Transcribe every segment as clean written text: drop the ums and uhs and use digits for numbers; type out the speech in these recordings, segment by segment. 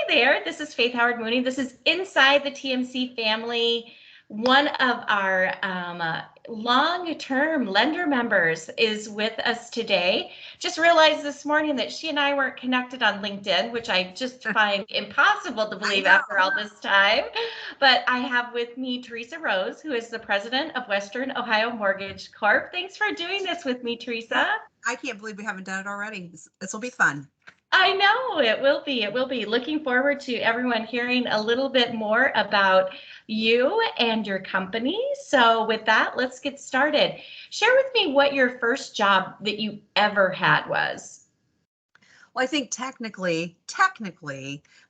there. This is Faith Howard Mooney. This is Inside the TMC Family. One of our long-term lender members is with us today. Just realized this morning that she and I weren't connected on LinkedIn, which I just find impossible to believe after all this time. But I have with me Teresa Rose, who is the president of Western Ohio Mortgage Corp. Thanks for doing this with me, Teresa. I can't believe we haven't done it already. This will be fun. I know it will be. It will be. Looking forward to everyone hearing a little bit more about you and your company. So with that, let's get started. Share with me what your first job that you ever had was. Well, I think technically,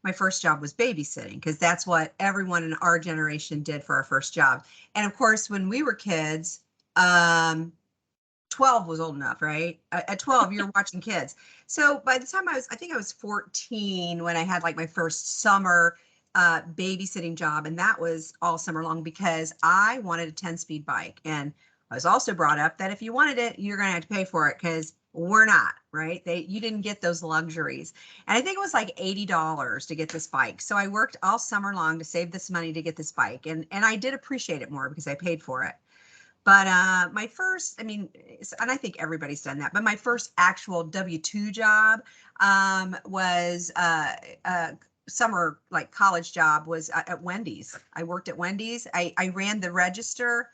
my first job was babysitting because that's what everyone in our generation did for our first job. And of course, when we were kids, 12 was old enough, right? At 12, you're watching kids. So by the time I think I was 14 when I had like my first summer babysitting job. And that was all summer long because I wanted a 10-speed bike. And I was also brought up that if you wanted it, you're going to have to pay for it because we're not, right? You didn't get those luxuries. And I think it was like $80 to get this bike. So I worked all summer long to save this money to get this bike. And I did appreciate it more because I paid for it. But my first, and I think everybody's done that, but my first actual W-2 job was a summer, like college job was at Wendy's. I worked at Wendy's. I ran the register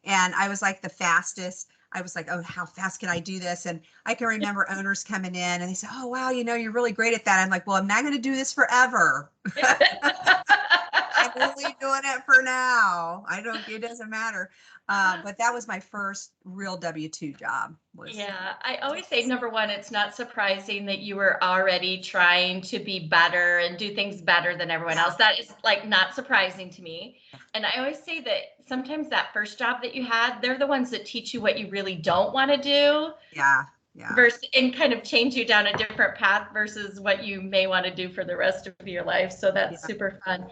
and I was like the fastest. I was like, oh, how fast can I do this? And I can remember owners coming in and they said, oh, wow, you're really great at that. I'm like, well, I'm not going to do this forever. I'm only doing it for now. It doesn't matter. But that was my first real W-2 job. Yeah, I always say, number one, it's not surprising that you were already trying to be better and do things better than everyone else. That is like not surprising to me. And I always say that sometimes that first job that you had, they're the ones that teach you what you really don't want to do. Yeah. Versus and kind of change you down a different path versus what you may want to do for the rest of your life. So that's super fun.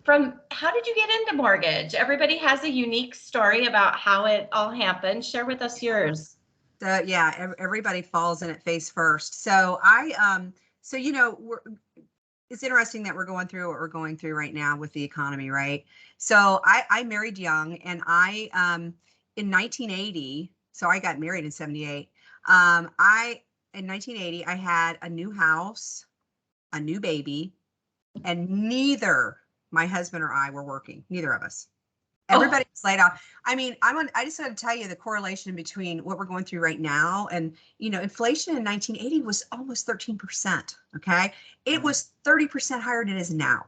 From how did you get into mortgage? Everybody has a unique story about how it all happened. Share with us yours. Everybody falls in it face first. So it's interesting that we're going through what we're going through right now with the economy, right? So I married young, and in 1980. So I got married in 78. In 1980, I had a new house, a new baby, and neither my husband or I were working. Neither of us. Everybody was laid off. I just got to tell you the correlation between what we're going through right now and, inflation in 1980 was almost 13%. Okay. It was 30% higher than it is now.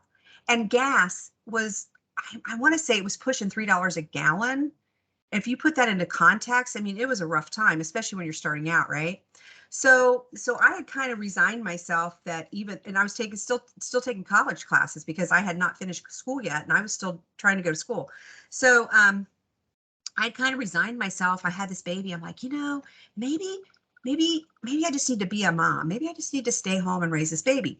And gas was, I want to say it was pushing $3 a gallon. If you put that into context, it was a rough time, especially when you're starting out, right? So I had kind of resigned myself and I was still taking college classes because I had not finished school yet, and I was still trying to go to school. So I kind of resigned myself. I had this baby. I'm like, maybe I just need to be a mom. Maybe I just need to stay home and raise this baby.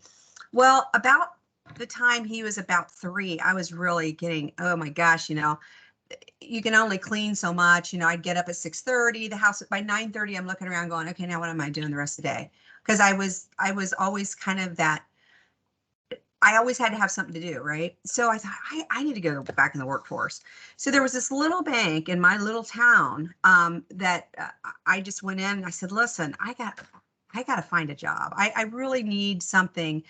Well, about the time he was about 3, I was really getting, oh my gosh, you can only clean so much. I'd get up at 6:30, the house by 9:30, I'm looking around going, okay, now what am I doing the rest of the day? Because I was always kind of that, I always had to have something to do, right? So I thought, I need to go back in the workforce. So there was this little bank in my little town that I just went in and I said, listen, I got to find a job. I really need something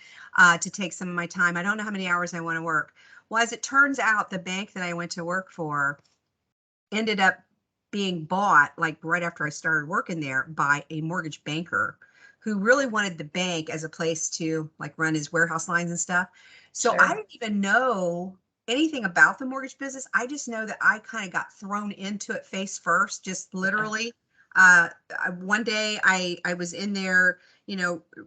to take some of my time. I don't know how many hours I want to work. Well, as it turns out, the bank that I went to work for ended up being bought like right after I started working there by a mortgage banker who really wanted the bank as a place to like run his warehouse lines and stuff. So sure. I didn't even know anything about the mortgage business. I just know that I kind of got thrown into it face first, just literally. One day I was in there,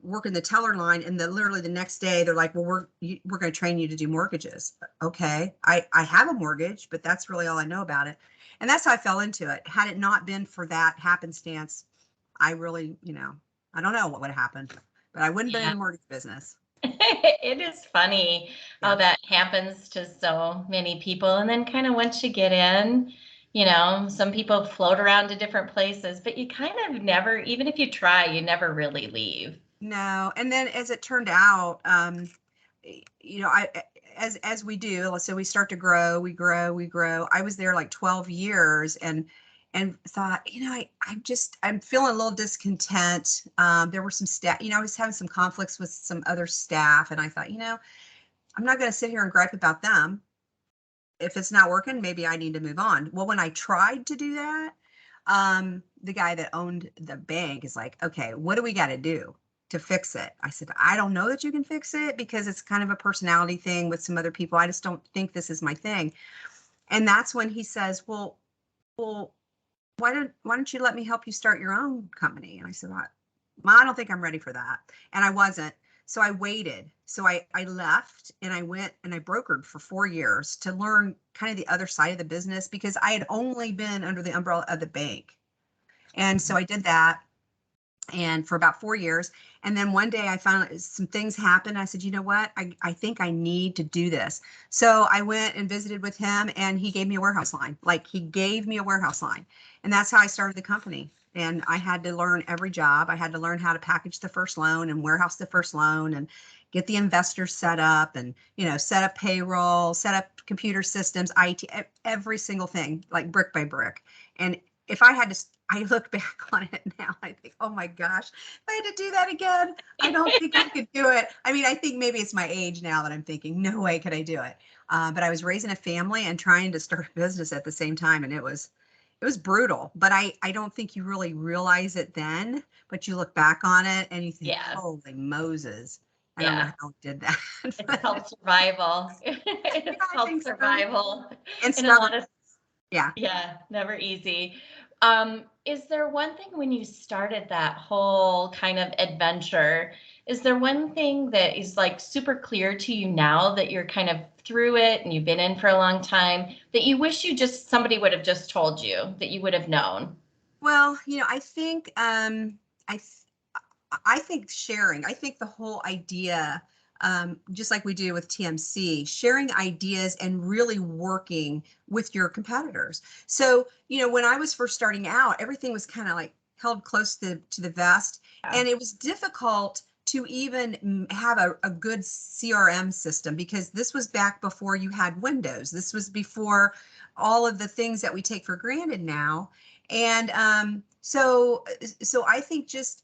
working the teller line, and literally the next day they're like, well, we're going to train you to do mortgages. Okay. I have a mortgage, but that's really all I know about it. And that's how I fell into it. Had it not been for that happenstance, I really, I don't know what would have happened, but I wouldn't have been in the mortgage business. It is funny how that happens to so many people. And then kind of once you get in, some people float around to different places, but you kind of never, even if you try, you never really leave. No. And then as it turned out, as we do, let's say we start to grow, we grow. I was there like 12 years and thought, I'm feeling a little discontent. There were some staff, I was having some conflicts with some other staff, and I thought, I'm not going to sit here and gripe about them. If it's not working, maybe I need to move on. Well, when I tried to do that, the guy that owned the bank is like, okay, what do we got to do to fix it? I said, I don't know that you can fix it because it's kind of a personality thing with some other people. I just don't think this is my thing. And that's when he says, well, why don't you let me help you start your own company? And I said, well, I don't think I'm ready for that. And I wasn't. So I waited. So I left and I went and I brokered for 4 years to learn kind of the other side of the business because I had only been under the umbrella of the bank. And so I did that and for about 4 years. And then one day I found some things happened. I said, you know what? I think I need to do this. So I went and visited with him and he gave me a warehouse line. Like he gave me a warehouse line. And that's how I started the company. And I had to learn every job. I had to learn how to package the first loan and warehouse the first loan and get the investors set up and, set up payroll, set up computer systems, IT, every single thing, like brick by brick. And if I look back on it now, I think, oh my gosh, if I had to do that again, I don't think I could do it. I mean, I think maybe it's my age now that I'm thinking, no way could I do it. But I was raising a family and trying to start a business at the same time. And it was brutal, but I don't think you really realize it then, but you look back on it and you think, Yeah. holy Moses, I don't know Yeah. how I did that. It's called survival. Yeah, It's I called think so. survival. And And a lot stubborn. of, Yeah. yeah, never easy. Is there one thing when you started that whole kind of adventure, is there one thing that is like super clear to you now that you're kind of through it and you've been in for a long time that you wish somebody would have just told you that you would have known? Well, I think I th- I think sharing. I think the whole idea, just like we do with TMC, sharing ideas and really working with your competitors. So, when I was first starting out, everything was kind of like held close to the vest, Yeah. and it was difficult to even have a good CRM system because this was back before you had Windows. This was before all of the things that we take for granted now. And so I think just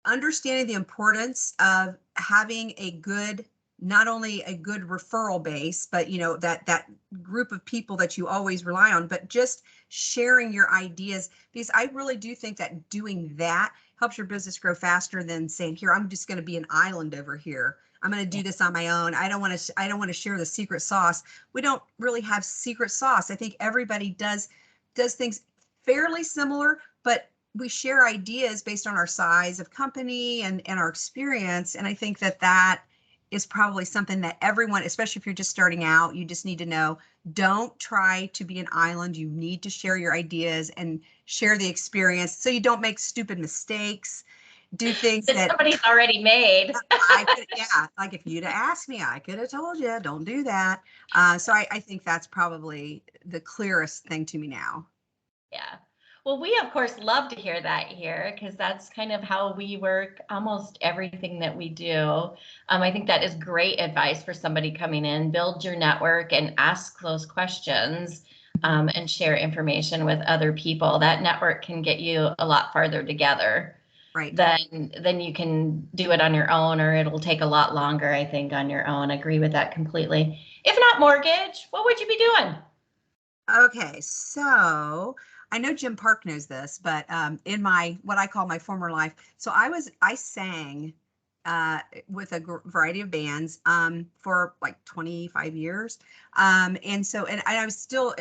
understanding the importance of having a good, not only a good referral base, but that group of people that you always rely on, but just sharing your ideas, because I really do think that doing that helps your business grow faster than saying, here, I'm just going to be an island over here. I'm going to do this on my own. I don't want to share the secret sauce. We don't really have secret sauce. I think everybody does things fairly similar, but we share ideas based on our size of company and our experience. And I think that is probably something that everyone, especially if you're just starting out, you just need to know, don't try to be an island. You need to share your ideas and share the experience so you don't make stupid mistakes, do things That that somebody's already made. yeah, like if you'd have asked me, I could have told you, don't do that. So I think that's probably the clearest thing to me now. Yeah. Well, we of course love to hear that here because that's kind of how we work almost everything that we do. I think that is great advice for somebody coming in. Build your network and ask those questions and share information with other people. That network can get you a lot farther together Right. than you can do it on your own, or it'll take a lot longer, I think, on your own. I agree with that completely. If not mortgage, what would you be doing? Okay, so I know Jim Park knows this, but in my what I call my former life, so I sang with a variety of bands for like 25 years, and I was still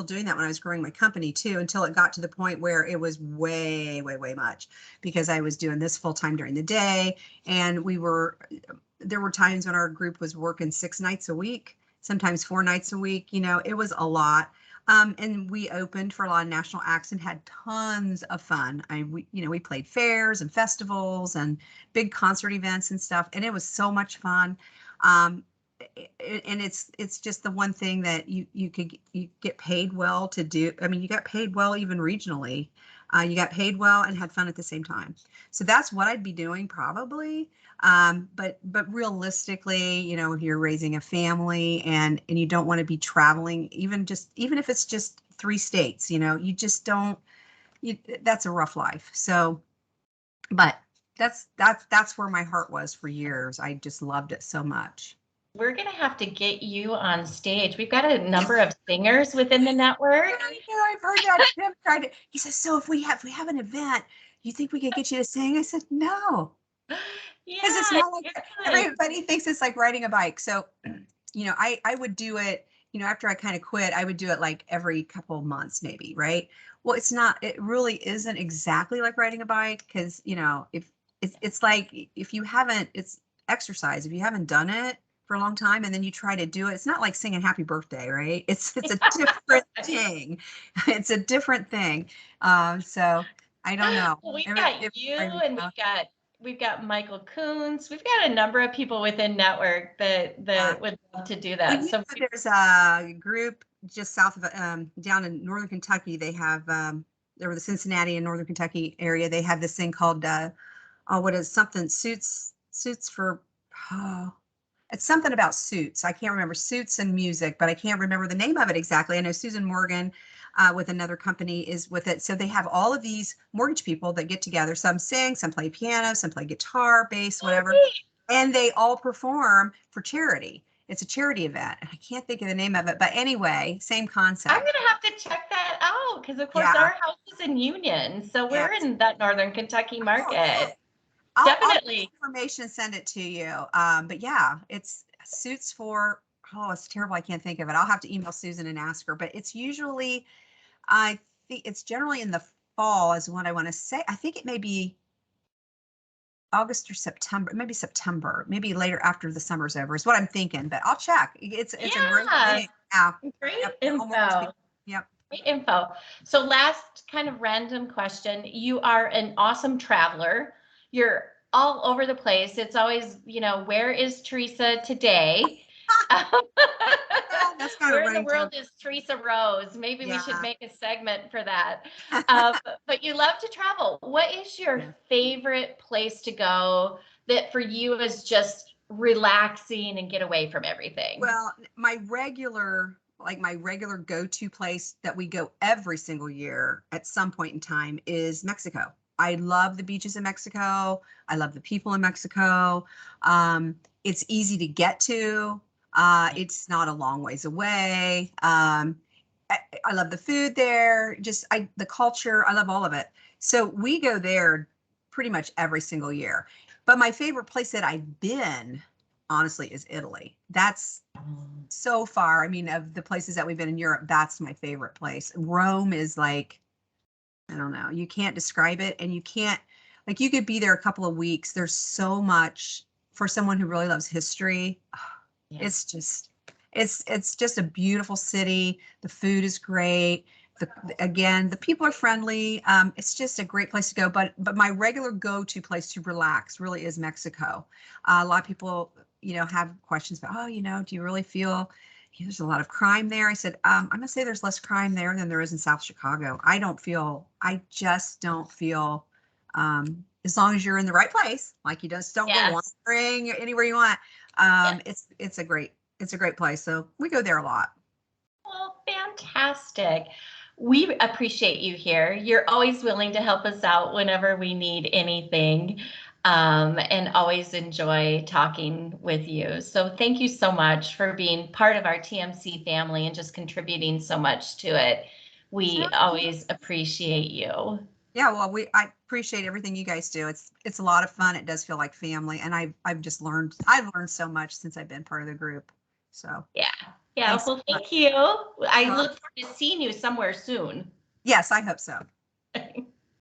doing that when I was growing my company too, until it got to the point where it was way, way, way much because I was doing this full time during the day, and there were times when our group was working 6 nights a week, sometimes 4 nights a week. It was a lot. And we opened for a lot of national acts and had tons of fun. We played fairs and festivals and big concert events and stuff, and it was so much fun. Um, and it's just the one thing that you get paid well to do. I mean, you got paid well even regionally. You got paid well and had fun at the same time. So that's what I'd be doing probably. But realistically, if you're raising a family and you don't want to be traveling, even if it's just 3 states, you just don't. That's a rough life. So, but that's where my heart was for years. I just loved it so much. We're going to have to get you on stage. We've got a number of singers within the network. I know, I've heard that. Tim tried to, he says, so if we have an event, you think we could get you to sing? I said, no. Because it's Yeah, not like everybody thinks it's like riding a bike. So, I would do it, after I kind of quit, I would do it like every couple of months, maybe, right? Well, it really isn't exactly like riding a bike because, if it's like if you haven't, it's exercise. If you haven't done it for a long time and then you try to do it, it's not like singing happy birthday, right? It's a different thing. It's a different thing. So I don't know. Well, we've got you and we've got Michael Coons. We've got a number of people within network that would love to do that. So there's a group just south of down in northern Kentucky. They have there were the Cincinnati and northern Kentucky area. They have this thing called what is something suits for it's something about suits. I can't remember suits and music, but I can't remember the name of it exactly. I know Susan Morgan with another company is with it. So they have all of these mortgage people that get together. Some sing, some play piano, some play guitar, bass, whatever. And they all perform for charity. It's a charity event. I can't think of the name of it, but anyway, same concept. I'm going to have to check that out because, of course, our house is in Union. So we're in that northern Kentucky market. Definitely. I'll information, send it to you. But yeah, it's suits for, it's terrible. I can't think of it. I'll have to email Susan and ask her, but it's usually, I think it's generally in the fall is what I want to say. I think it may be August or September, maybe later after the summer's over is what I'm thinking, but I'll check. It's a great thing. Yeah. Great info. Yep. Great info. So last kind of random question. You are an awesome traveler. You're all over the place. It's always, where is Teresa today? That's kind Where of in the world is Teresa Rose? Maybe we should make a segment for that. But you love to travel. What is your favorite place to go that for you is just relaxing and get away from everything? Well, my regular go-to place that we go every single year at some point in time is Mexico. I love the beaches in Mexico. I love the people in Mexico. It's easy to get to. It's not a long ways away. I love the food there. The culture. I love all of it. So we go there pretty much every single year. But my favorite place that I've been, honestly, is Italy. That's so far. I mean, of the places that we've been in Europe, that's my favorite place. Rome is like, I don't know, you can't describe it, and you can't, like, you could be there a couple of weeks. There's so much for someone who really loves history. It's just a beautiful city. The food is great. Again, the people are friendly. It's just a great place to go. But my regular go-to place to relax really is Mexico. A lot of people, have questions about, do you really feel there's a lot of crime there? I said, I'm gonna say there's less crime there than there is in South Chicago. I just don't feel, as long as you're in the right place, like you just don't go wandering anywhere you want. It's a great place. So we go there a lot. Oh, fantastic. We appreciate you here. You're always willing to help us out whenever we need anything, and always enjoy talking with you. So thank you so much for being part of our TMC family and just contributing so much to it. We always appreciate you. Yeah, well, I appreciate everything you guys do. It's a lot of fun. It does feel like family, and I've learned so much since I've been part of the group. So yeah. Well, thank you. I look forward to seeing you somewhere soon. Yes, I hope so.